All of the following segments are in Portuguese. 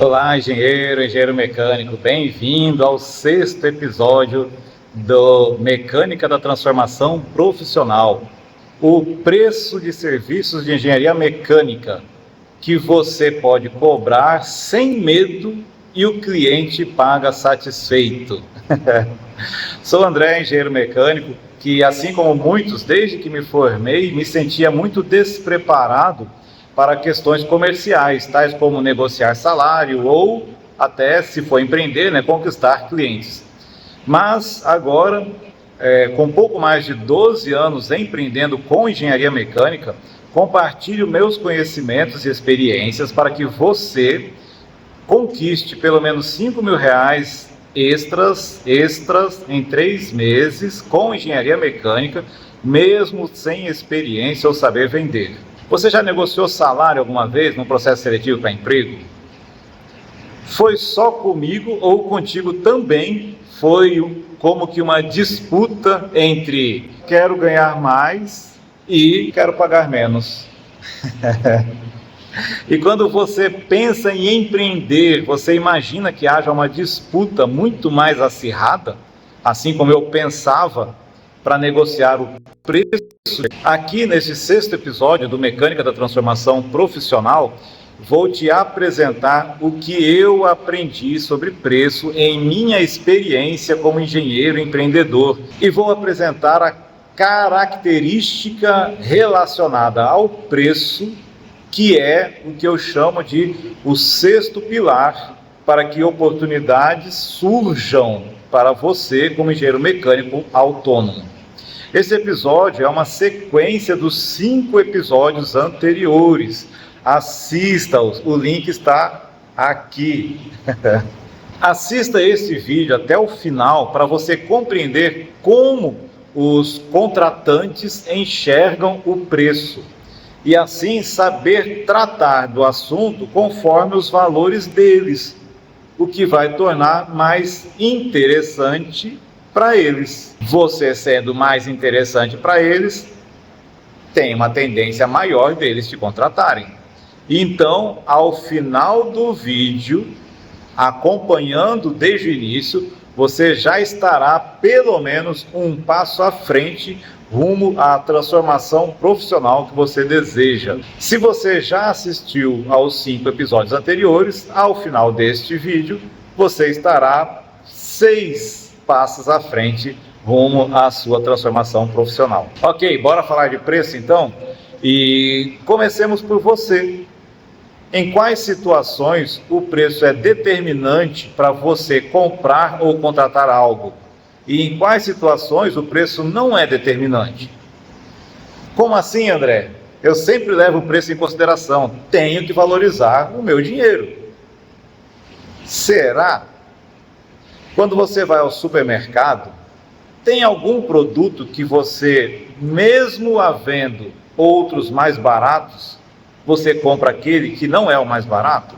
Olá, engenheiro mecânico, bem-vindo ao 6º episódio do Mecânica da Transformação Profissional. O preço de serviços de engenharia mecânica que você pode cobrar sem medo e o cliente paga satisfeito. Sou André, engenheiro mecânico, que assim como muitos, desde que me formei, me sentia muito despreparado para questões comerciais, tais como negociar salário ou até, se for empreender, conquistar clientes. Mas agora, com pouco mais de 12 anos empreendendo com engenharia mecânica, compartilho meus conhecimentos e experiências para que você conquiste pelo menos R$ 5.000 extras em 3 meses com engenharia mecânica, mesmo sem experiência ou saber vender. Você já negociou salário alguma vez no processo seletivo para emprego? Foi só comigo ou contigo também foi como que uma disputa entre quero ganhar mais e quero pagar menos? E quando você pensa em empreender, você imagina que haja uma disputa muito mais acirrada, assim como eu pensava, para negociar o preço. Aqui nesse 6º episódio do Mecânica da Transformação Profissional, vou te apresentar o que eu aprendi sobre preço em minha experiência como engenheiro empreendedor e vou apresentar a característica relacionada ao preço, que é o que eu chamo de o 6º pilar para que oportunidades surjam para você como engenheiro mecânico autônomo. Esse episódio é uma sequência dos 5 episódios anteriores. Assista-os, o link está aqui. Assista esse vídeo até o final para você compreender como os contratantes enxergam o preço e assim saber tratar do assunto conforme os valores deles, o que vai tornar mais interessante para eles. Você sendo mais interessante para eles, tem uma tendência maior deles te contratarem. Então, ao final do vídeo, acompanhando desde o início, você já estará pelo menos um passo à frente rumo à transformação profissional que você deseja. Se você já assistiu aos 5 episódios anteriores, ao final deste vídeo, você estará 6 passos à frente rumo à sua transformação profissional. Ok, bora falar de preço então? E comecemos por você. Em quais situações o preço é determinante para você comprar ou contratar algo? E em quais situações o preço não é determinante? Como assim, André? Eu sempre levo o preço em consideração. Tenho que valorizar o meu dinheiro. Será? Quando você vai ao supermercado, tem algum produto que você, mesmo havendo outros mais baratos, você compra aquele que não é o mais barato?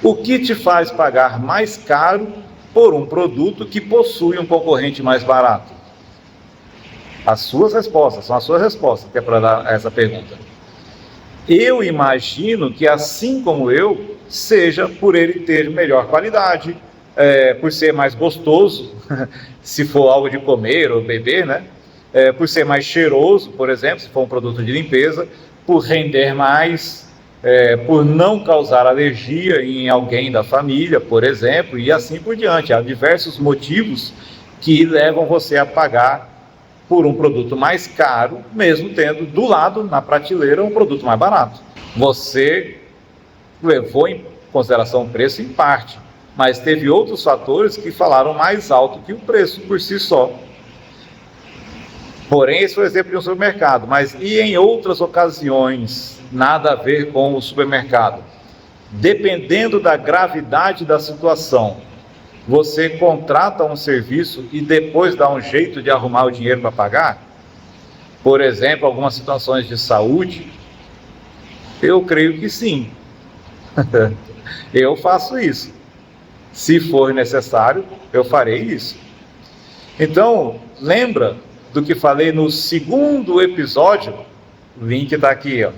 O que te faz pagar mais caro por um produto que possui um concorrente mais barato? As suas respostas, são as suas respostas que é para dar essa pergunta. Eu imagino que assim como eu, seja por ele ter melhor qualidade, por ser mais gostoso, se for algo de comer ou beber, por ser mais cheiroso, por exemplo, se for um produto de limpeza, por render mais, por não causar alergia em alguém da família, por exemplo, e assim por diante. Há diversos motivos que levam você a pagar por um produto mais caro, mesmo tendo do lado, na prateleira, um produto mais barato. Você levou em consideração o preço em parte, mas teve outros fatores que falaram mais alto que o preço por si só. Porém, esse foi o exemplo de um supermercado, mas e em outras ocasiões, nada a ver com o supermercado? Dependendo da gravidade da situação, você contrata um serviço e depois dá um jeito de arrumar o dinheiro para pagar? Por exemplo, algumas situações de saúde? Eu creio que sim. Eu faço isso. Se for necessário, eu farei isso. Então, lembra do que falei no 2º episódio? O link está aqui, ó.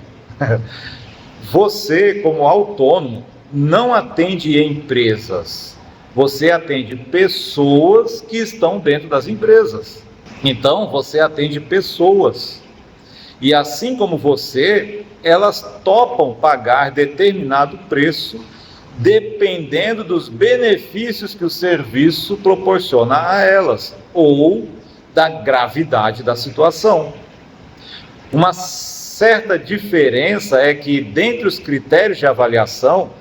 Você, como autônomo, não atende empresas, você atende pessoas que estão dentro das empresas. Então, você atende pessoas. E assim como você, elas topam pagar determinado preço, dependendo dos benefícios que o serviço proporciona a elas, ou da gravidade da situação. Uma certa diferença é que, dentre os critérios de avaliação,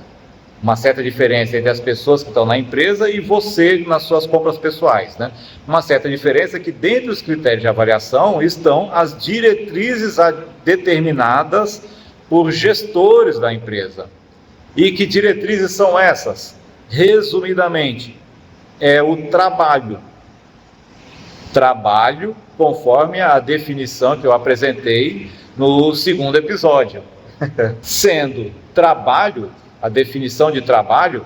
uma certa diferença entre as pessoas que estão na empresa e você nas suas compras pessoais, né? Uma certa diferença é que, dentre os critérios de avaliação, estão as diretrizes determinadas por gestores da empresa. E que diretrizes são essas? Resumidamente, é o trabalho. Trabalho conforme a definição que eu apresentei no segundo episódio. Sendo trabalho, a definição de trabalho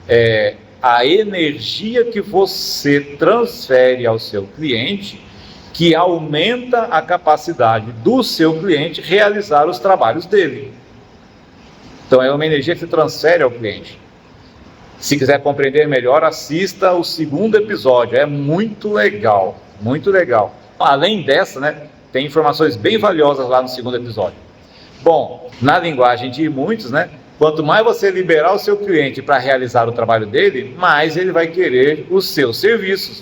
é a energia que você transfere ao seu cliente, que aumenta a capacidade do seu cliente realizar os trabalhos dele. Então é uma energia que se transfere ao cliente. Se quiser compreender melhor, assista o segundo episódio, é muito legal, muito legal. Além dessa, né, tem informações bem valiosas lá no segundo episódio. Bom, na linguagem de muitos, né, quanto mais você liberar o seu cliente para realizar o trabalho dele, mais ele vai querer os seus serviços.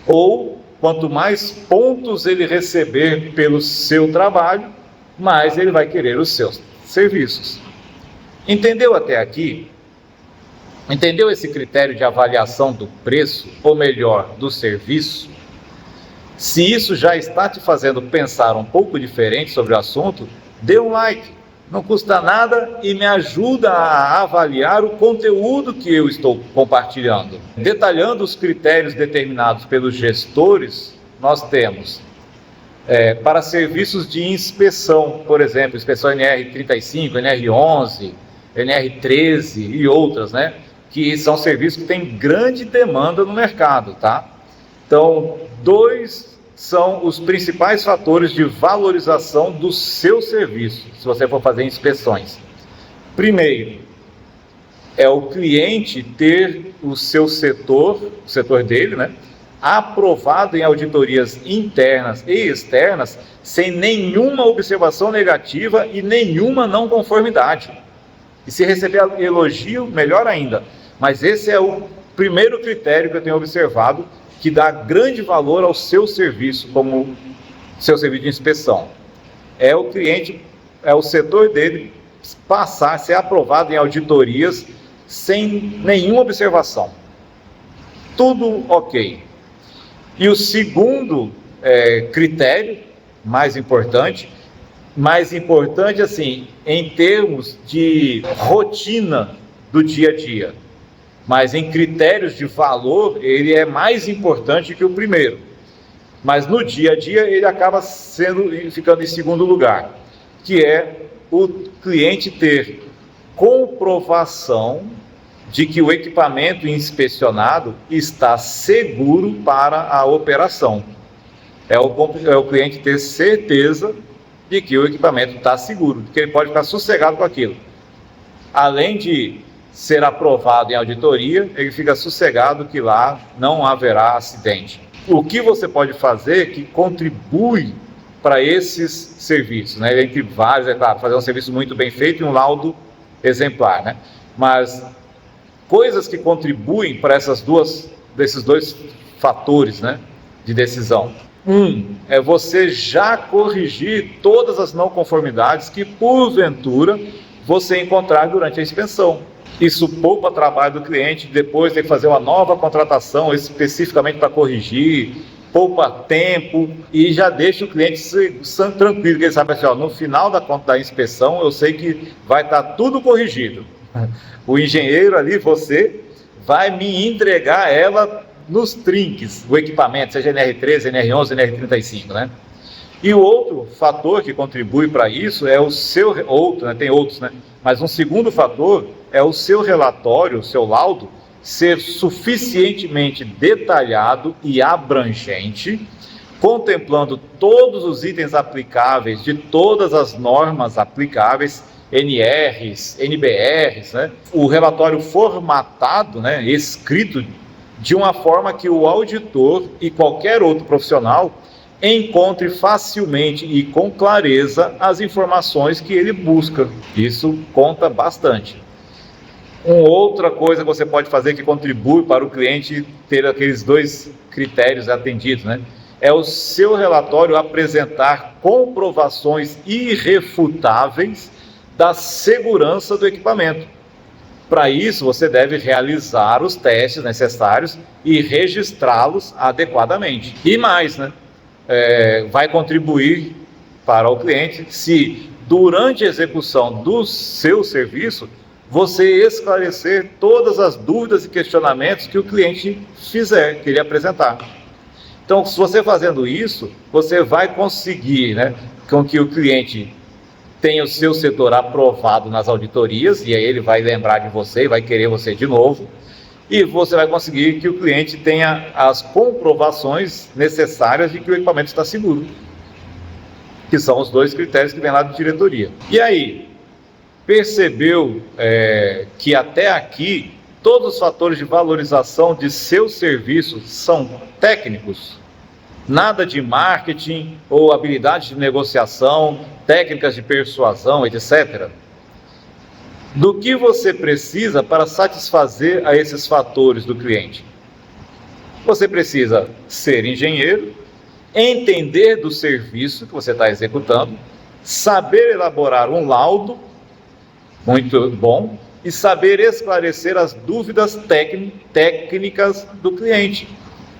Ou, quanto mais pontos ele receber pelo seu trabalho, mais ele vai querer os seus serviços. Entendeu até aqui? Entendeu esse critério de avaliação do preço, ou melhor, do serviço? Se isso já está te fazendo pensar um pouco diferente sobre o assunto, dê um like, não custa nada e me ajuda a avaliar o conteúdo que eu estou compartilhando. Detalhando os critérios determinados pelos gestores, nós temos para serviços de inspeção, por exemplo, inspeção NR35, NR11, NR13 e outras, né? Que são serviços que têm grande demanda no mercado, tá? Então, 2 são os principais fatores de valorização do seu serviço, se você for fazer inspeções. Primeiro, é o cliente ter o seu setor, o setor dele, né, aprovado em auditorias internas e externas, sem nenhuma observação negativa e nenhuma não conformidade. E se receber elogio, melhor ainda. Mas esse é o primeiro critério que eu tenho observado, que dá grande valor ao seu serviço, como seu serviço de inspeção. É o cliente, é o setor dele passar a ser aprovado em auditorias sem nenhuma observação. Tudo ok. E o segundo critério, mais importante assim, em termos de rotina do dia a dia, mas em critérios de valor, ele é mais importante que o primeiro. Mas no dia a dia, ele acaba ficando em segundo lugar, que é o cliente ter comprovação de que o equipamento inspecionado está seguro para a operação. É o cliente ter certeza de que o equipamento está seguro, de que ele pode ficar sossegado com aquilo. Além de ser aprovado em auditoria, ele fica sossegado que lá não haverá acidente. O que você pode fazer que contribui para esses serviços, né? Entre vários, é claro, fazer um serviço muito bem feito e um laudo exemplar, né? Mas coisas que contribuem para esses dois fatores, né, de decisão. É você já corrigir todas as não conformidades que porventura você encontrar durante a inspeção. Isso poupa trabalho do cliente, depois tem que fazer uma nova contratação especificamente para corrigir, poupa tempo e já deixa o cliente tranquilo, que ele sabe assim, ó, no final da inspeção eu sei que vai estar tudo corrigido. O engenheiro ali, você vai me entregar ela nos trinques, o equipamento, seja NR13, NR11, NR35, né? E o outro fator que contribui para isso é o seu, tem outros, né? Mas um segundo fator é o seu relatório, o seu laudo, ser suficientemente detalhado e abrangente, contemplando todos os itens aplicáveis de todas as normas aplicáveis, NRs, NBRs, né? O relatório formatado, né, escrito de uma forma que o auditor e qualquer outro profissional encontre facilmente e com clareza as informações que ele busca. Isso conta bastante. Uma outra coisa que você pode fazer que contribui para o cliente ter aqueles dois critérios atendidos, né? É o seu relatório apresentar comprovações irrefutáveis da segurança do equipamento. Para isso, você deve realizar os testes necessários e registrá-los adequadamente. E mais, né? Vai contribuir para o cliente se, durante a execução do seu serviço, você esclarecer todas as dúvidas e questionamentos que o cliente fizer, que ele apresentar. Então, se você fazendo isso, você vai conseguir, né, com que o cliente tenha o seu setor aprovado nas auditorias, e aí ele vai lembrar de você e vai querer você de novo, e você vai conseguir que o cliente tenha as comprovações necessárias de que o equipamento está seguro, que são os dois critérios que vem lá de diretoria. E aí, percebeu que até aqui todos os fatores de valorização de seu serviço são técnicos? Nada de marketing ou habilidade de negociação, técnicas de persuasão, etc. Do que você precisa para satisfazer a esses fatores do cliente? Você precisa ser engenheiro, entender do serviço que você está executando, saber elaborar um laudo, muito bom, e saber esclarecer as dúvidas técnicas do cliente.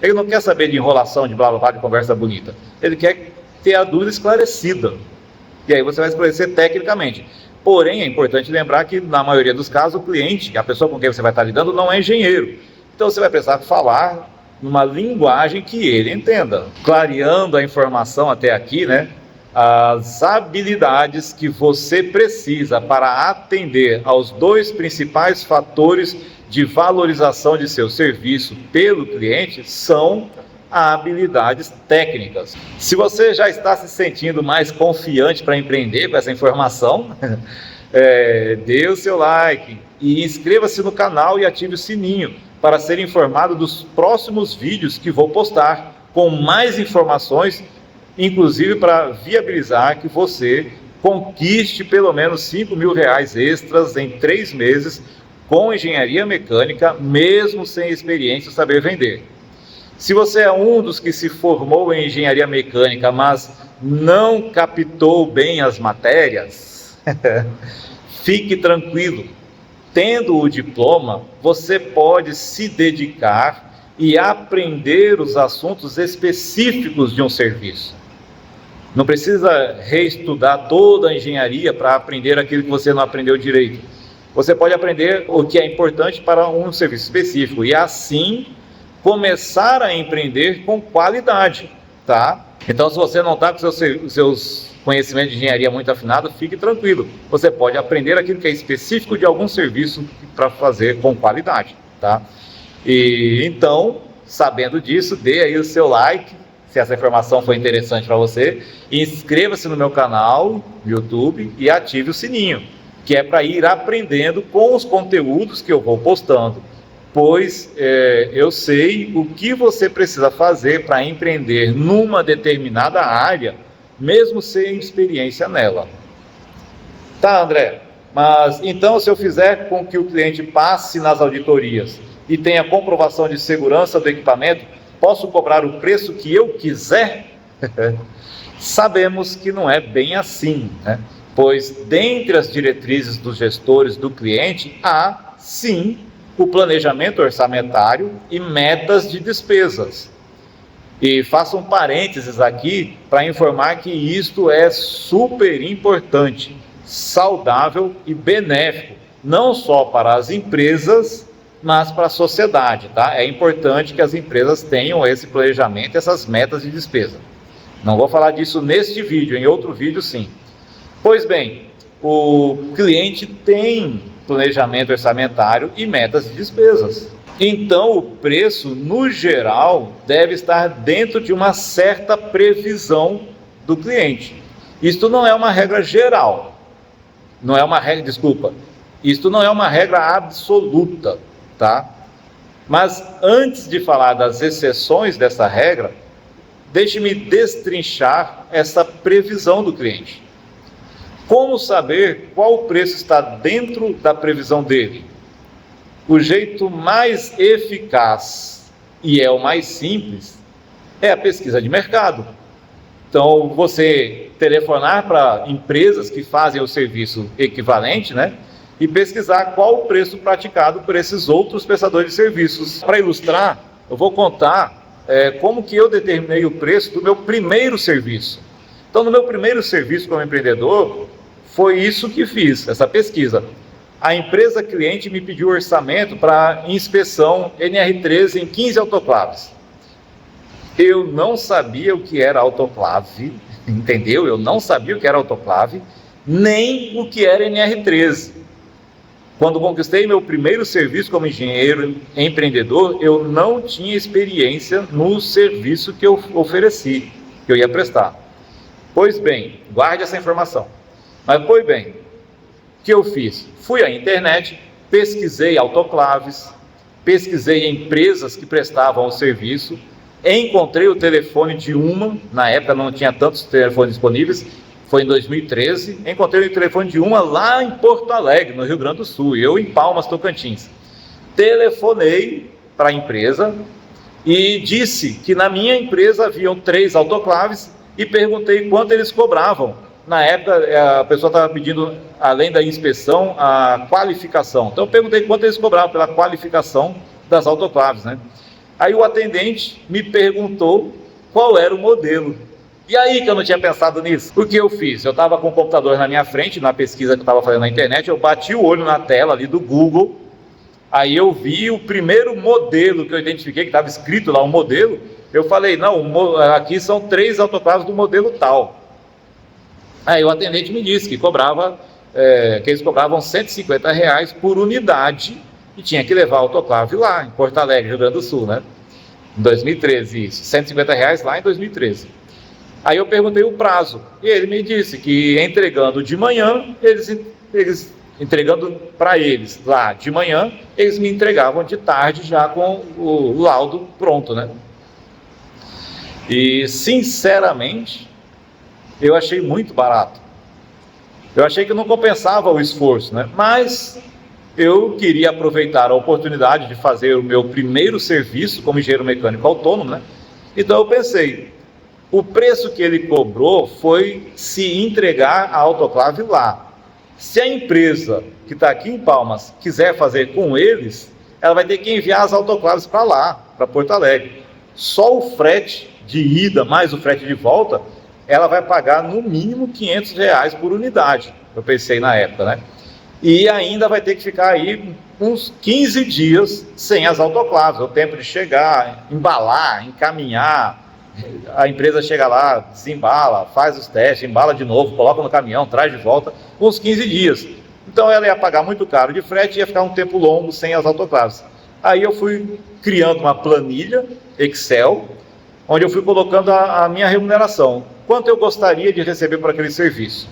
Ele não quer saber de enrolação, de blá blá blá, de conversa bonita. Ele quer ter a dúvida esclarecida. E aí você vai esclarecer tecnicamente. Porém, é importante lembrar que, na maioria dos casos, o cliente, a pessoa com quem você vai estar lidando, não é engenheiro. Então você vai precisar falar numa linguagem que ele entenda. Clareando a informação até aqui, né? As habilidades que você precisa para atender aos dois principais fatores de valorização de seu serviço pelo cliente são habilidades técnicas. Se você já está se sentindo mais confiante para empreender com essa informação, dê o seu like e inscreva-se no canal e ative o sininho para ser informado dos próximos vídeos que vou postar com mais informações, inclusive para viabilizar que você conquiste pelo menos R$5.000 extras em 3 meses com engenharia mecânica, mesmo sem experiência ou saber vender. Se você é um dos que se formou em engenharia mecânica, mas não captou bem as matérias, fique tranquilo. Tendo o diploma, você pode se dedicar e aprender os assuntos específicos de um serviço. Não precisa reestudar toda a engenharia para aprender aquilo que você não aprendeu direito. Você pode aprender o que é importante para um serviço específico e assim começar a empreender com qualidade, tá? Então, se você não está com seus conhecimentos de engenharia muito afinados, fique tranquilo. Você pode aprender aquilo que é específico de algum serviço para fazer com qualidade, tá? E então, sabendo disso, dê aí o seu like, se essa informação foi interessante para você, inscreva-se no meu canal no YouTube e ative o sininho, que é para ir aprendendo com os conteúdos que eu vou postando, pois eu sei o que você precisa fazer para empreender numa determinada área, mesmo sem experiência nela. Tá, André, mas então se eu fizer com que o cliente passe nas auditorias e tenha comprovação de segurança do equipamento, posso cobrar o preço que eu quiser? Sabemos que não é bem assim, né? Pois dentre as diretrizes dos gestores do cliente há, sim, o planejamento orçamentário e metas de despesas. E faço um parênteses aqui para informar que isto é super importante, saudável e benéfico, não só para as empresas, mas para a sociedade, tá? É importante que as empresas tenham esse planejamento, essas metas de despesa. Não vou falar disso neste vídeo, em outro vídeo sim. Pois bem, o cliente tem planejamento orçamentário e metas de despesas. Então, o preço, no geral, deve estar dentro de uma certa previsão do cliente. Isto não é uma regra geral, não é uma regra, desculpa, isto não é uma regra absoluta, tá? Mas antes de falar das exceções dessa regra, deixe-me destrinchar essa previsão do cliente. Como saber qual preço está dentro da previsão dele? O jeito mais eficaz, e é o mais simples, é a pesquisa de mercado. Então, você telefonar para empresas que fazem o serviço equivalente, né? E pesquisar qual o preço praticado por esses outros prestadores de serviços. Para ilustrar, eu vou contar como que eu determinei o preço do meu primeiro serviço. Então, no meu primeiro serviço como empreendedor, foi isso que fiz, essa pesquisa. A empresa cliente me pediu orçamento para inspeção NR13 em 15 autoclaves. Eu não sabia o que era autoclave, entendeu? Eu não sabia o que era autoclave, nem o que era NR13. Quando conquistei meu primeiro serviço como engenheiro empreendedor, eu não tinha experiência no serviço que eu ofereci, que eu ia prestar. Pois bem, guarde essa informação. Mas, pois bem, o que eu fiz? Fui à internet, pesquisei autoclaves, pesquisei empresas que prestavam o serviço, encontrei o telefone de uma, na época não tinha tantos telefones disponíveis, foi em 2013, encontrei o telefone de uma lá em Porto Alegre, no Rio Grande do Sul, eu em Palmas, Tocantins. Telefonei para a empresa e disse que na minha empresa haviam 3 autoclaves e perguntei quanto eles cobravam. Na época, a pessoa estava pedindo, além da inspeção, a qualificação. Então eu perguntei quanto eles cobravam pela qualificação das autoclaves, né? Aí o atendente me perguntou qual era o modelo. E aí que eu não tinha pensado nisso. O que eu fiz? Eu estava com o computador na minha frente, na pesquisa que eu estava fazendo na internet, eu bati o olho na tela ali do Google, aí eu vi o primeiro modelo que eu identifiquei, que estava escrito lá o modelo, eu falei, não, aqui são 3 autoclaves do modelo tal. Aí o atendente me disse que que eles cobravam R$150 por unidade e tinha que levar a autoclave lá, em Porto Alegre, Rio Grande do Sul, né? Em 2013, isso, R$150 lá em 2013. Aí eu perguntei o prazo, e ele me disse que entregando de manhã, eles entregando para eles lá de manhã, eles me entregavam de tarde já com o laudo pronto, né? E sinceramente, eu achei muito barato. Eu achei que não compensava o esforço, né? Mas eu queria aproveitar a oportunidade de fazer o meu primeiro serviço como engenheiro mecânico autônomo, né? Então eu pensei, o preço que ele cobrou foi se entregar a autoclave lá. Se a empresa que está aqui em Palmas quiser fazer com eles, ela vai ter que enviar as autoclaves para lá, para Porto Alegre. Só o frete de ida mais o frete de volta, ela vai pagar no mínimo R$500 por unidade, eu pensei na época, né? E ainda vai ter que ficar aí uns 15 dias sem as autoclaves, o tempo de chegar, embalar, encaminhar, a empresa chega lá, desembala, faz os testes, embala de novo, coloca no caminhão, traz de volta, uns 15 dias. Então ela ia pagar muito caro de frete e ia ficar um tempo longo sem as autoclaves. Aí eu fui criando uma planilha Excel, onde eu fui colocando a minha remuneração, quanto eu gostaria de receber por aquele serviço.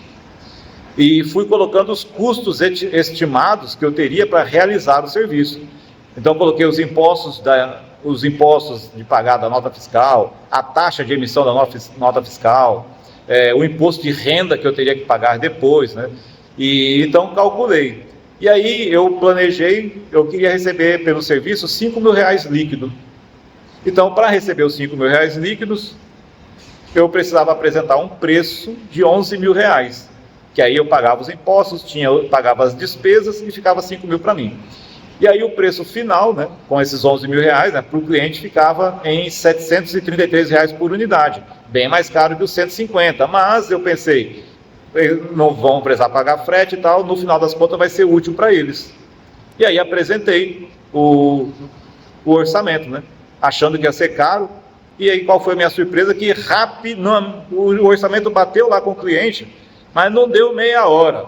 E fui colocando os custos estimados que eu teria para realizar o serviço. Então coloquei os impostos de pagar da nota fiscal, a taxa de emissão da nota fiscal, o imposto de renda que eu teria que pagar depois, né? E então calculei. E aí eu planejei, eu queria receber pelo serviço R$5.000 líquido. Então, para receber os R$5.000 líquidos, eu precisava apresentar um preço de R$11.000, que aí eu pagava os impostos, pagava as despesas e ficava R$5.000 para mim. E aí o preço final, né, com esses R$11.000, né, para o cliente ficava em R$733 por unidade, bem mais caro que os 150, mas eu pensei, não vão precisar pagar frete e tal, no final das contas vai ser útil para eles. E aí apresentei o orçamento, né, achando que ia ser caro. E aí qual foi a minha surpresa? Que o orçamento bateu lá com o cliente, mas não deu meia hora.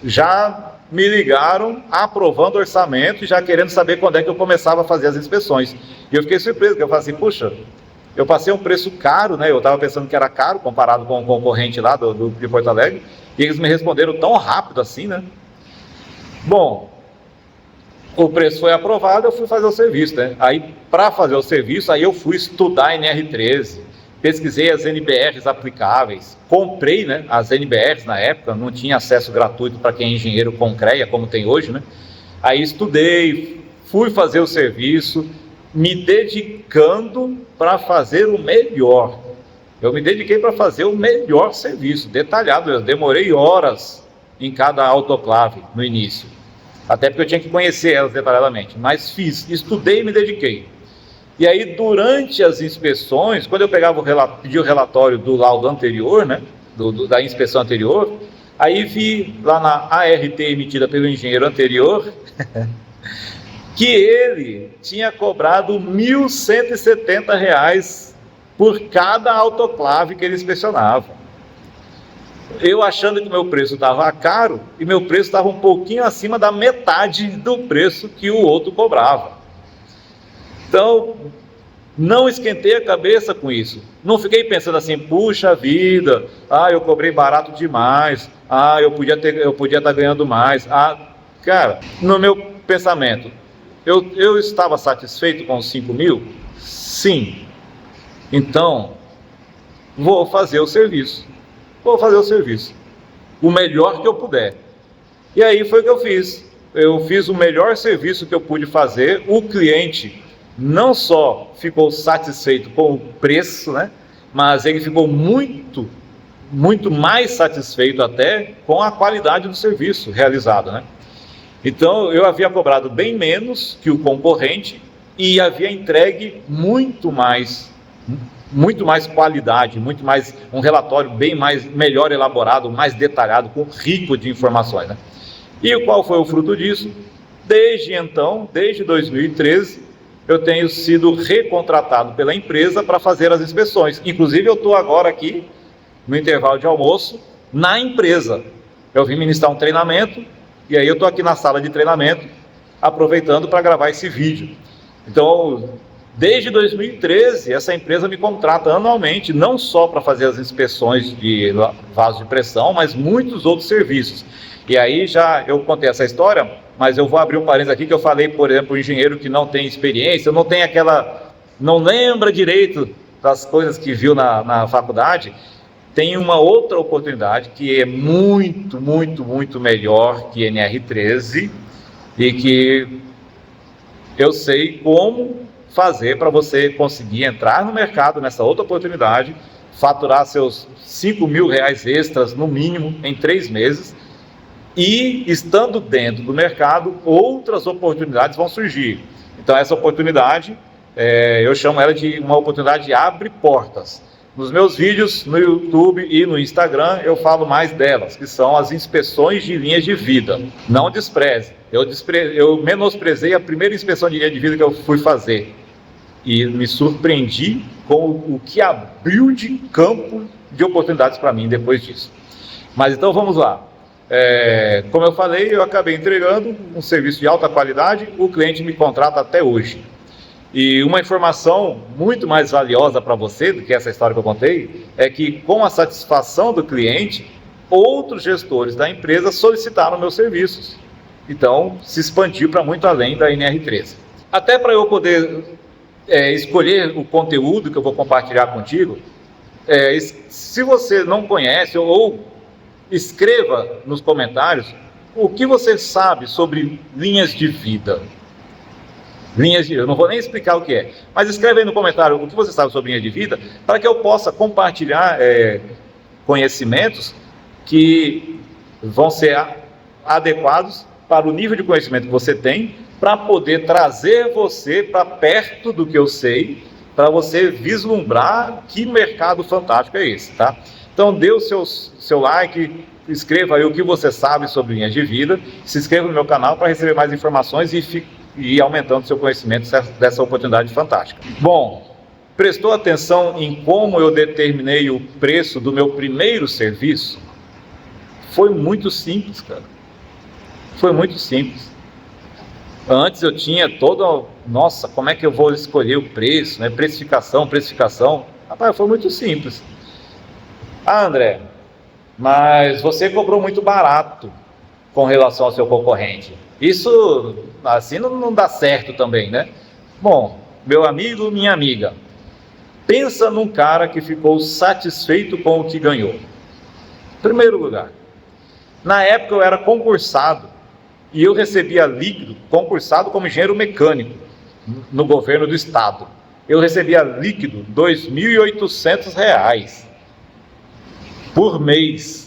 Já me ligaram aprovando o orçamento e já querendo saber quando é que eu começava a fazer as inspeções. E eu fiquei surpreso, porque eu falei assim, puxa, eu passei um preço caro, né? Eu estava pensando que era caro comparado com o concorrente lá de Porto Alegre, E eles me responderam tão rápido assim, né? Bom, o preço foi aprovado, eu fui fazer o serviço, né? Aí, para fazer o serviço, aí eu fui estudar NR13, pesquisei as NBRs aplicáveis, comprei, né, as NBRs na época, não tinha acesso gratuito para quem é engenheiro com CREA, como tem hoje, né? Aí estudei, fui fazer o serviço, me dedicando para fazer o melhor. Eu me dediquei para fazer o melhor serviço, detalhado. Eu demorei horas em cada autoclave no início, até porque eu tinha que conhecer elas detalhadamente, mas fiz, estudei e me dediquei. E aí, durante as inspeções, quando eu pegava pedia o relatório do laudo anterior, né, da inspeção anterior, aí vi lá na ART emitida pelo engenheiro anterior, que ele tinha cobrado R$ 1.170 por cada autoclave que ele inspecionava. Eu achando que o meu preço estava caro, e meu preço estava um pouquinho acima da metade do preço que o outro cobrava. Então, não esquentei a cabeça com isso. Não fiquei pensando assim, puxa vida, eu cobrei barato demais, eu podia estar ganhando mais. Cara, no meu pensamento, eu estava satisfeito com os 5 mil? Sim. Então, vou fazer o serviço. O melhor que eu puder. E aí foi o que eu fiz. Eu fiz o melhor serviço que eu pude fazer. O cliente não só ficou satisfeito com o preço, né, mas ele ficou muito mais satisfeito até com a qualidade do serviço realizado, né? Então, eu havia cobrado bem menos que o concorrente e havia entregue muito mais qualidade, um relatório melhor elaborado, mais detalhado, rico de informações, né? E qual foi o fruto disso? Desde então, desde 2013, eu tenho sido recontratado pela empresa para fazer as inspeções. Inclusive, eu estou agora aqui, no intervalo de almoço, na empresa. Eu vim ministrar um treinamento, e aí eu estou aqui na sala de treinamento, aproveitando para gravar esse vídeo. Então, desde 2013, essa empresa me contrata anualmente, não só para fazer as inspeções de vaso de pressão, mas muitos outros serviços. E aí eu contei essa história, mas eu vou abrir um parênteses aqui, que eu falei, por exemplo, o engenheiro que não tem experiência, não lembra direito das coisas que viu na faculdade, tem uma outra oportunidade que é muito melhor que NR13 e que eu sei como fazer para você conseguir entrar no mercado nessa outra oportunidade, faturar seus R$ 5.000 extras no mínimo em 3 meses, e estando dentro do mercado, outras oportunidades vão surgir. Então essa oportunidade, eu chamo ela de uma oportunidade abre portas. Nos meus vídeos no YouTube e no Instagram eu falo mais delas, que são as inspeções de linhas de vida. Não despreze, eu menosprezei a primeira inspeção de linha de vida que eu fui fazer e me surpreendi com o que abriu de campo de oportunidades para mim depois disso. Mas então vamos lá. Como eu falei, eu acabei entregando um serviço de alta qualidade, o cliente me contrata até hoje. E uma informação muito mais valiosa para você do que essa história que eu contei, é que com a satisfação do cliente, outros gestores da empresa solicitaram meus serviços. Então, se expandiu para muito além da NR13. Até para eu poder escolher o conteúdo que eu vou compartilhar contigo, se você não conhece ou escreva nos comentários o que você sabe sobre linhas de vida. Eu não vou nem explicar o que é, mas escreve aí no comentário o que você sabe sobre linha de vida, para que eu possa compartilhar conhecimentos que vão ser adequados para o nível de conhecimento que você tem, para poder trazer você para perto do que eu sei, para você vislumbrar que mercado fantástico é esse, tá? Então dê o seu like, escreva aí o que você sabe sobre linhas de vida, se inscreva no meu canal para receber mais informações e aumentando seu conhecimento dessa oportunidade fantástica. Bom, prestou atenção em como eu determinei o preço do meu primeiro serviço? Foi muito simples, cara. Foi muito simples. Antes eu tinha nossa, como é que eu vou escolher o preço, né? Precificação. Rapaz, foi muito simples. André, mas você cobrou muito barato com relação ao seu concorrente. Isso, assim, não dá certo também, né? Bom, meu amigo, minha amiga, pensa num cara que ficou satisfeito com o que ganhou. Em primeiro lugar, na época eu era concursado e eu recebia líquido, concursado como engenheiro mecânico no governo do estado. Eu recebia líquido R$ 2.800 por mês.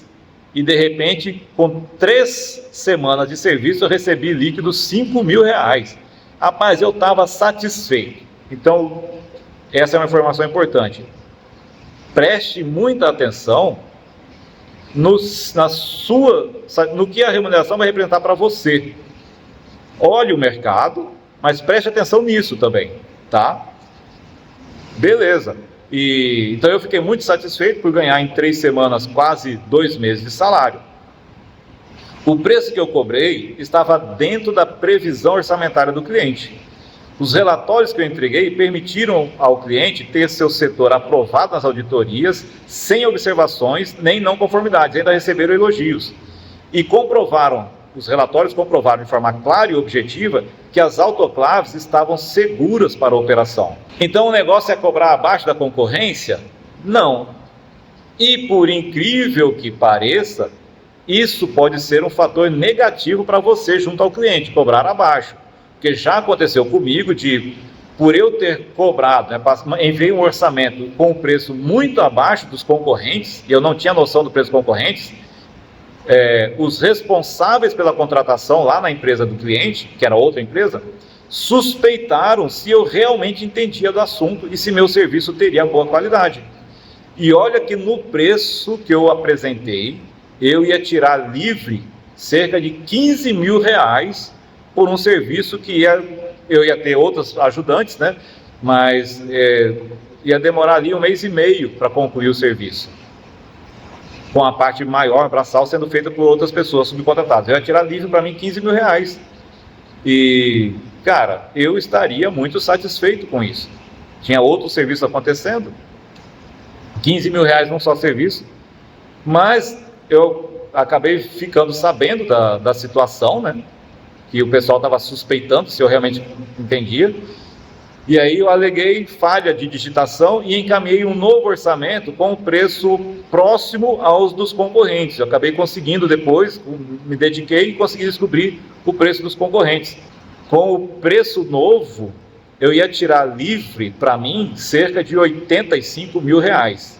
E de repente, com 3 semanas de serviço, eu recebi líquido R$ 5.000. Rapaz, eu estava satisfeito. Então, essa é uma informação importante. Preste muita atenção no que a remuneração vai representar para você. Olhe o mercado, mas preste atenção nisso também, tá? Beleza. Então eu fiquei muito satisfeito por ganhar em 3 semanas quase 2 meses de salário. O preço que eu cobrei estava dentro da previsão orçamentária do cliente. Os relatórios que eu entreguei permitiram ao cliente ter seu setor aprovado nas auditorias, sem observações nem não conformidades, ainda receberam elogios. E os relatórios comprovaram de forma clara e objetiva que as autoclaves estavam seguras para a operação. Então o negócio é cobrar abaixo da concorrência? Não. E por incrível que pareça, isso pode ser um fator negativo para você junto ao cliente, cobrar abaixo. Porque já aconteceu comigo por eu ter cobrado, enviei um orçamento com um preço muito abaixo dos concorrentes, e eu não tinha noção do preço dos concorrentes, os responsáveis pela contratação lá na empresa do cliente, que era outra empresa, suspeitaram se eu realmente entendia do assunto e se meu serviço teria boa qualidade. E olha que no preço que eu apresentei, eu ia tirar livre cerca de R$ 15.000 por um serviço que eu ia ter outros ajudantes, né? Mas ia demorar ali 1 mês e meio para concluir o serviço, com a parte maior, braçal, sendo feita por outras pessoas subcontratadas. Eu ia tirar livre para mim R$ 15.000. E, cara, eu estaria muito satisfeito com isso. Tinha outro serviço acontecendo, R$ 15.000 num só serviço, mas eu acabei ficando sabendo da situação, né? Que o pessoal estava suspeitando se eu realmente entendia. E aí eu aleguei falha de digitação e encaminhei um novo orçamento com um preço próximo aos dos concorrentes. Eu acabei conseguindo depois, me dediquei e consegui descobrir o preço dos concorrentes. Com o preço novo, eu ia tirar livre para mim cerca de R$ 85.000.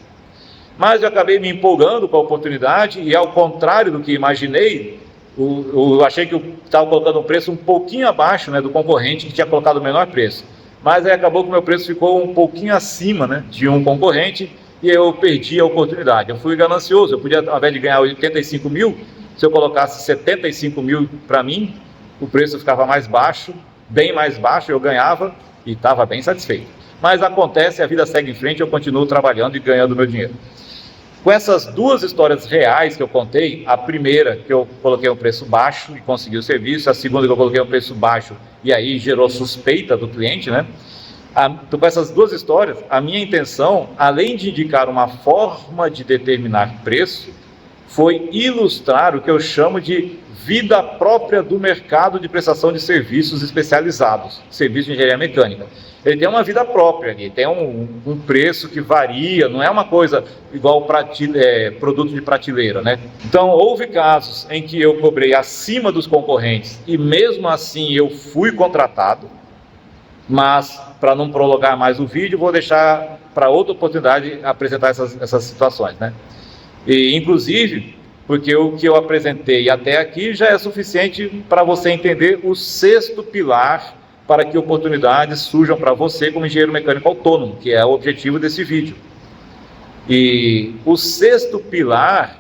Mas eu acabei me empolgando com a oportunidade e, ao contrário do que imaginei, eu achei que eu estava colocando um preço um pouquinho abaixo, né, do concorrente que tinha colocado o menor preço. Mas aí acabou que o meu preço ficou um pouquinho acima, né, de um concorrente, e eu perdi a oportunidade. Eu fui ganancioso, eu podia, ao invés de ganhar 85.000, se eu colocasse 75.000 para mim, o preço ficava mais baixo, bem mais baixo, eu ganhava e estava bem satisfeito. Mas acontece, a vida segue em frente, eu continuo trabalhando e ganhando meu dinheiro. Com essas 2 histórias reais que eu contei, a primeira que eu coloquei um preço baixo e consegui o serviço, a segunda que eu coloquei um preço baixo e aí gerou suspeita do cliente, né? Com essas 2 histórias, a minha intenção, além de indicar uma forma de determinar preço, foi ilustrar o que eu chamo de vida própria do mercado de prestação de serviços especializados, serviço de engenharia mecânica. Ele tem uma vida própria ali, tem um preço que varia, não é uma coisa igual produto de prateleira, né? Então, houve casos em que eu cobrei acima dos concorrentes e mesmo assim eu fui contratado, mas para não prolongar mais o vídeo, vou deixar para outra oportunidade apresentar essas situações, né? E, inclusive, porque o que eu apresentei até aqui já é suficiente para você entender o 6º pilar para que oportunidades surjam para você como engenheiro mecânico autônomo, que é o objetivo desse vídeo. E o 6º pilar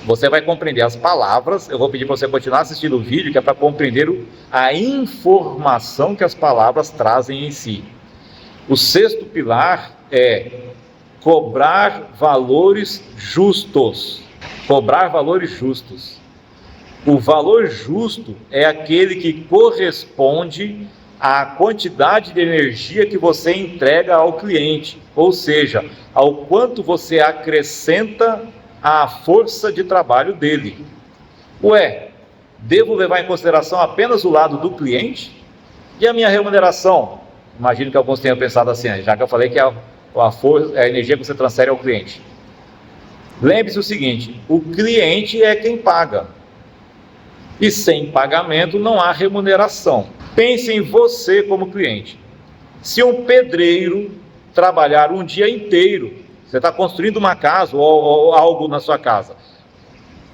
você vai compreender as palavras, eu vou pedir para você continuar assistindo o vídeo, que é para compreender a informação que as palavras trazem em si. O 6º pilar é cobrar valores justos. Cobrar valores justos. O valor justo é aquele que corresponde à quantidade de energia que você entrega ao cliente, ou seja, ao quanto você acrescenta à força de trabalho dele. Ué, devo levar em consideração apenas o lado do cliente? E a minha remuneração? Imagino que alguns tenham pensado assim, já que eu falei que a energia que você transfere ao cliente. Lembre-se o seguinte, o cliente é quem paga. E sem pagamento não há remuneração. Pense em você como cliente. Se um pedreiro trabalhar um dia inteiro, você está construindo uma casa ou algo na sua casa.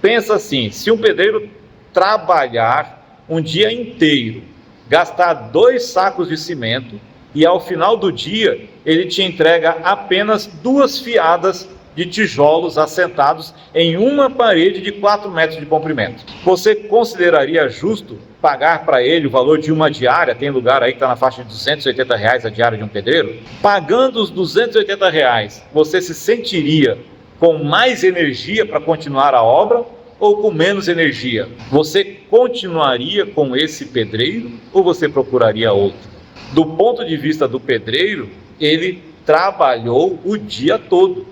Pensa assim, se um pedreiro trabalhar um dia inteiro, gastar 2 sacos de cimento e ao final do dia ele te entrega apenas 2 fiadas de tijolos assentados em uma parede de 4 metros de comprimento. Você consideraria justo pagar para ele o valor de uma diária? Tem lugar aí que está na faixa de R$280 a diária de um pedreiro. Pagando os R$280, você se sentiria com mais energia para continuar a obra ou com menos energia? Você continuaria com esse pedreiro ou você procuraria outro? Do ponto de vista do pedreiro, ele trabalhou o dia todo.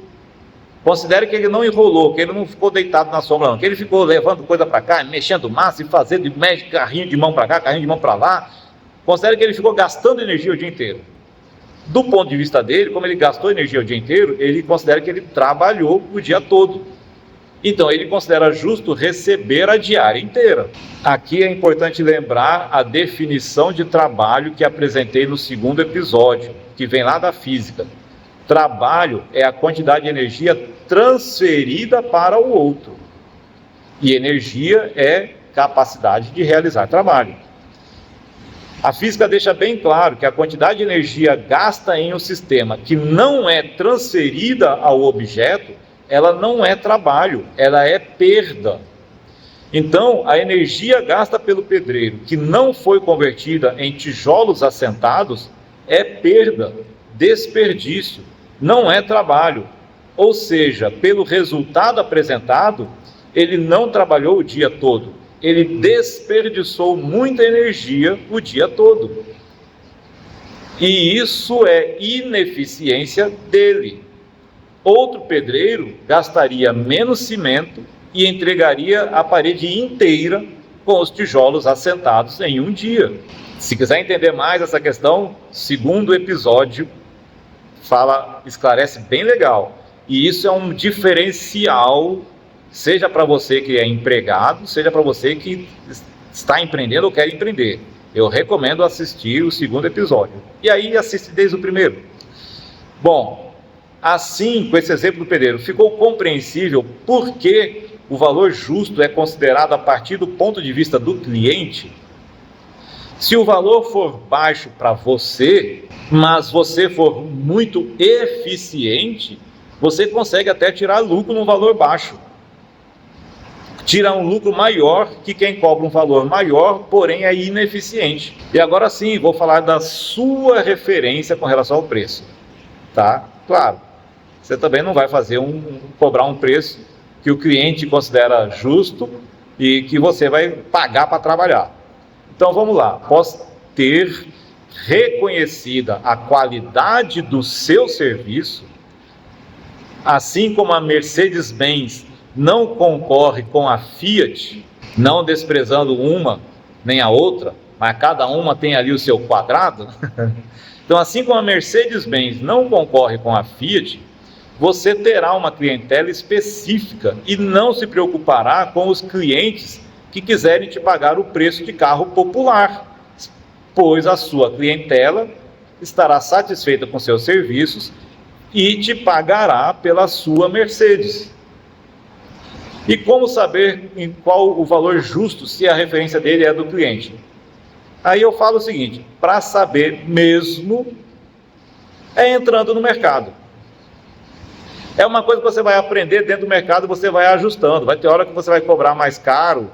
Considere que ele não enrolou, que ele não ficou deitado na sombra, não, que ele ficou levando coisa para cá, mexendo massa e fazendo carrinho de mão para cá, carrinho de mão para lá. Considere que ele ficou gastando energia o dia inteiro. Do ponto de vista dele, como ele gastou energia o dia inteiro, ele considera que ele trabalhou o dia todo. Então ele considera justo receber a diária inteira. Aqui é importante lembrar a definição de trabalho que apresentei no 2º episódio, que vem lá da física. Trabalho é a quantidade de energia transferida para o outro. E energia é capacidade de realizar trabalho. A física deixa bem claro que a quantidade de energia gasta em um sistema que não é transferida ao objeto, ela não é trabalho, ela é perda. Então, a energia gasta pelo pedreiro, que não foi convertida em tijolos assentados, é perda, desperdício. Não é trabalho, ou seja, pelo resultado apresentado, ele não trabalhou o dia todo, ele desperdiçou muita energia o dia todo. E isso é ineficiência dele. Outro pedreiro gastaria menos cimento e entregaria a parede inteira com os tijolos assentados em um dia. Se quiser entender mais essa questão, 2º episódio esclarece bem legal. E isso é um diferencial, seja para você que é empregado, seja para você que está empreendendo ou quer empreender. Eu recomendo assistir o 2º episódio. E aí assiste desde o 1º. Bom, assim, com esse exemplo do pedreiro, ficou compreensível por que o valor justo é considerado a partir do ponto de vista do cliente? Se o valor for baixo para você, mas você for muito eficiente, você consegue até tirar lucro num valor baixo. Tira um lucro maior que quem cobra um valor maior, porém é ineficiente. E agora sim, vou falar da sua referência com relação ao preço. Tá? Claro, você também não vai cobrar um preço que o cliente considera justo e que você vai pagar para trabalhar. Então vamos lá, após ter reconhecida a qualidade do seu serviço, assim como a Mercedes-Benz não concorre com a Fiat, não desprezando uma nem a outra, mas cada uma tem ali o seu quadrado. Então, assim como a Mercedes-Benz não concorre com a Fiat, você terá uma clientela específica e não se preocupará com os clientes que quiserem te pagar o preço de carro popular, pois a sua clientela estará satisfeita com seus serviços e te pagará pela sua Mercedes. E como saber em qual o valor justo, se a referência dele é do cliente? Aí eu falo o seguinte, para saber mesmo, é entrando no mercado. É uma coisa que você vai aprender dentro do mercado, você vai ajustando. Vai ter hora que você vai cobrar mais caro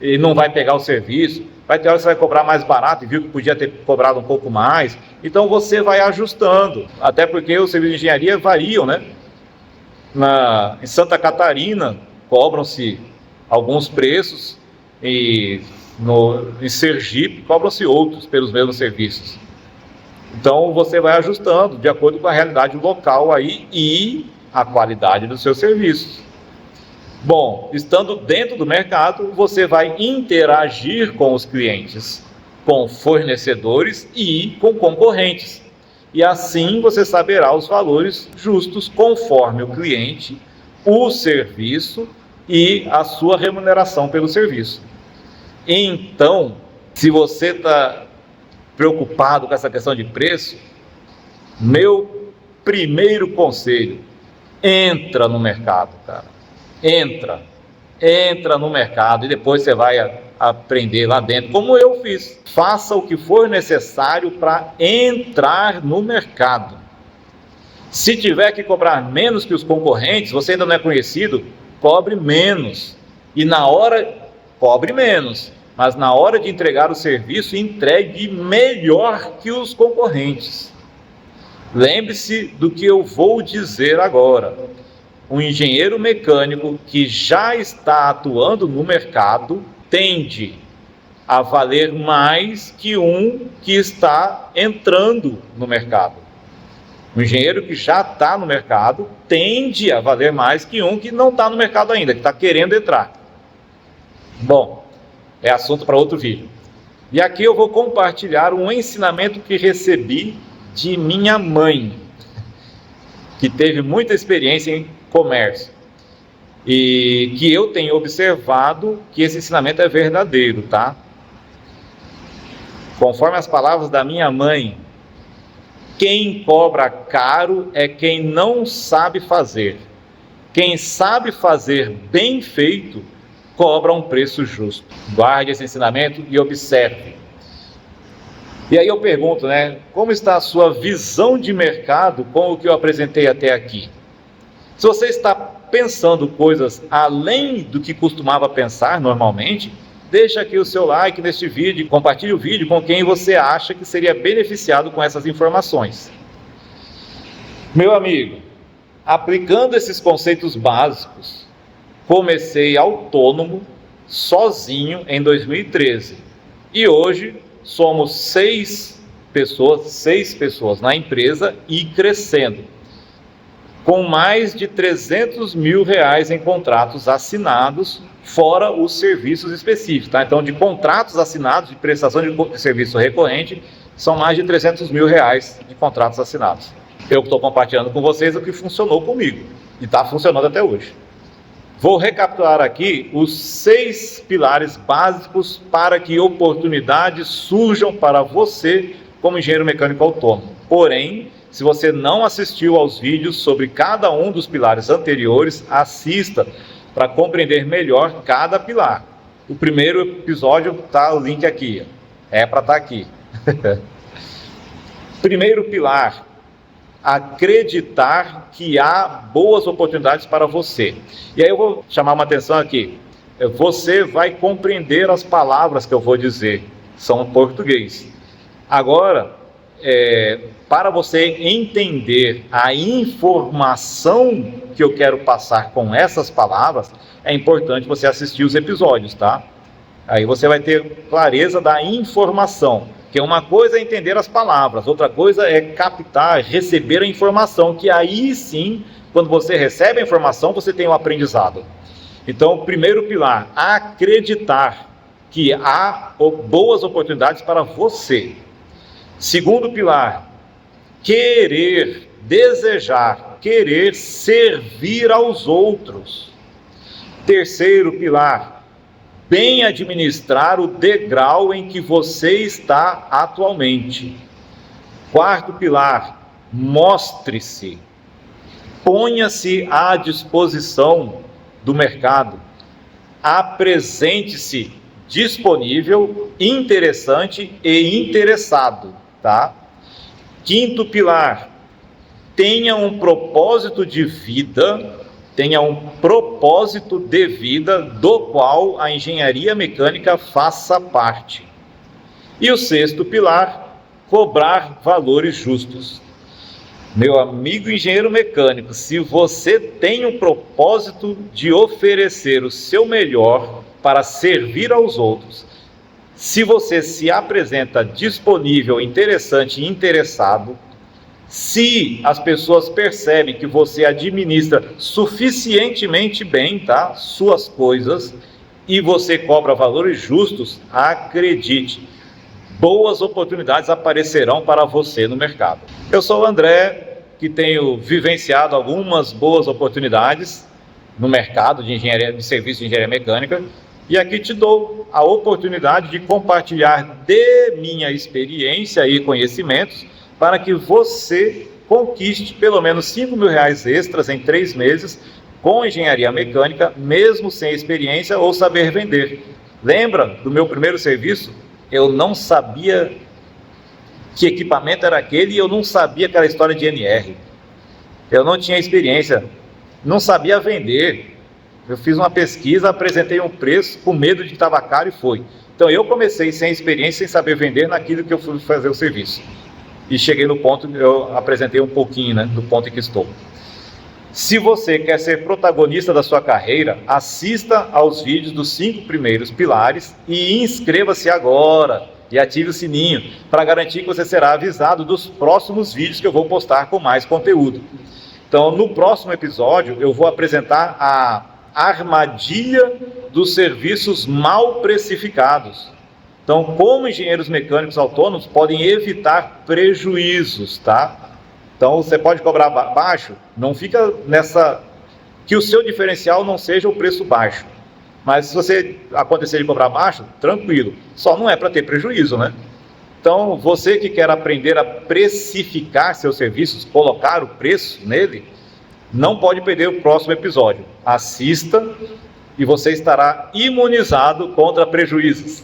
e não vai pegar o serviço. Vai ter hora que você vai cobrar mais barato e viu que podia ter cobrado um pouco mais. Então você vai ajustando. Até porque os serviços de engenharia variam, né? Em Santa Catarina cobram-se alguns preços e em Sergipe cobram-se outros pelos mesmos serviços. Então você vai ajustando de acordo com a realidade local aí e a qualidade dos seus serviços. Bom, estando dentro do mercado, você vai interagir com os clientes, com fornecedores e com concorrentes. E assim você saberá os valores justos conforme o cliente, o serviço e a sua remuneração pelo serviço. Então, se você está preocupado com essa questão de preço, meu primeiro conselho: entra no mercado, cara. Entra no mercado e depois você vai aprender lá dentro, como eu fiz. Faça o que for necessário para entrar no mercado. Se tiver que cobrar menos que os concorrentes, você ainda não é conhecido, cobre menos. E na hora, cobre menos. Mas na hora de entregar o serviço, entregue melhor que os concorrentes. Lembre-se do que eu vou dizer agora. Um engenheiro mecânico que já está atuando no mercado tende a valer mais que um que está entrando no mercado. Um engenheiro que já está no mercado tende a valer mais que um que não está no mercado ainda, que está querendo entrar. Bom, é assunto para outro vídeo. E aqui eu vou compartilhar um ensinamento que recebi de minha mãe, que teve muita experiência em comércio, e que eu tenho observado que esse ensinamento é verdadeiro, tá? Conforme as palavras da minha mãe, quem cobra caro é quem não sabe fazer. Quem sabe fazer bem feito, cobra um preço justo. Guarde esse ensinamento e observe. E aí eu pergunto, como está a sua visão de mercado com o que eu apresentei até aqui? Se você está pensando coisas além do que costumava pensar normalmente, deixa aqui o seu like neste vídeo, compartilhe o vídeo com quem você acha que seria beneficiado com essas informações. Meu amigo, aplicando esses conceitos básicos, comecei autônomo, sozinho em 2013. E hoje somos seis pessoas na empresa e crescendo, com mais de 300 mil reais em contratos assinados, fora os serviços específicos, tá? Então, de contratos assinados, de prestação de serviço recorrente, são mais de 300 mil reais de contratos assinados. Eu estou compartilhando com vocês o que funcionou comigo, e está funcionando até hoje. Vou recapitular aqui os 6 pilares básicos para que oportunidades surjam para você como engenheiro mecânico autônomo. Porém, se você não assistiu aos vídeos sobre cada um dos pilares anteriores, assista para compreender melhor cada pilar. O primeiro episódio está o link aqui, é para estar aqui. Primeiro pilar: acreditar que há boas oportunidades para você. E aí eu vou chamar uma atenção aqui. Você vai compreender as palavras que eu vou dizer, são em português. Agora, para você entender a informação que eu quero passar com essas palavras, é importante você assistir os episódios, tá? Aí você vai ter clareza da informação, que uma coisa é entender as palavras, outra coisa é captar, receber a informação, que aí sim, quando você recebe a informação, você tem um aprendizado. Então, o primeiro pilar: acreditar que há boas oportunidades para você. Segundo pilar: querer, desejar, querer servir aos outros. Terceiro pilar: bem administrar o degrau em que você está atualmente. Quarto pilar: mostre-se, ponha-se à disposição do mercado, apresente-se disponível, interessante e interessado, tá? Quinto pilar: tenha um propósito de vida, do qual a engenharia mecânica faça parte. E o sexto pilar: cobrar valores justos. Meu amigo engenheiro mecânico, se você tem um propósito de oferecer o seu melhor para servir aos outros, se você se apresenta disponível, interessante e interessado, Se as pessoas percebem que você administra suficientemente bem, tá, suas coisas, e você cobra valores justos, acredite, boas oportunidades aparecerão para você no mercado. Eu sou o André, que tenho vivenciado algumas boas oportunidades no mercado de engenharia, de serviço de engenharia mecânica, e aqui te dou a oportunidade de compartilhar de minha experiência e conhecimentos para que você conquiste pelo menos R$5.000 extras em 3 meses com engenharia mecânica, mesmo sem experiência ou saber vender. Lembra do meu primeiro serviço? Eu não sabia que equipamento era aquele e eu não sabia aquela história de NR. Eu não tinha experiência, não sabia vender. Eu fiz uma pesquisa, apresentei um preço com medo de que estava caro e foi. Então eu comecei sem experiência, sem saber vender naquilo que eu fui fazer o serviço. E cheguei no ponto, eu apresentei um pouquinho, né, do ponto em que estou. Se você quer ser protagonista da sua carreira, assista aos vídeos dos 5 primeiros pilares e inscreva-se agora e ative o sininho para garantir que você será avisado dos próximos vídeos que eu vou postar com mais conteúdo. Então, no próximo episódio, eu vou apresentar a armadilha dos serviços mal precificados. Então, como engenheiros mecânicos autônomos podem evitar prejuízos, tá? Então, você pode cobrar baixo, não fica nessa... que o seu diferencial não seja o preço baixo. Mas se você acontecer de cobrar baixo, tranquilo. Só não é para ter prejuízo, né? Então, você que quer aprender a precificar seus serviços, colocar o preço nele, não pode perder o próximo episódio. Assista e você estará imunizado contra prejuízos.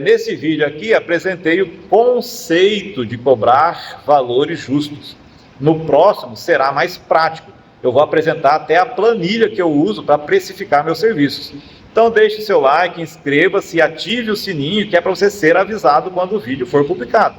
Nesse vídeo aqui apresentei o conceito de cobrar valores justos. No próximo será mais prático. Eu vou apresentar até a planilha que eu uso para precificar meus serviços. Então deixe seu like, inscreva-se e ative o sininho, que é para você ser avisado quando o vídeo for publicado.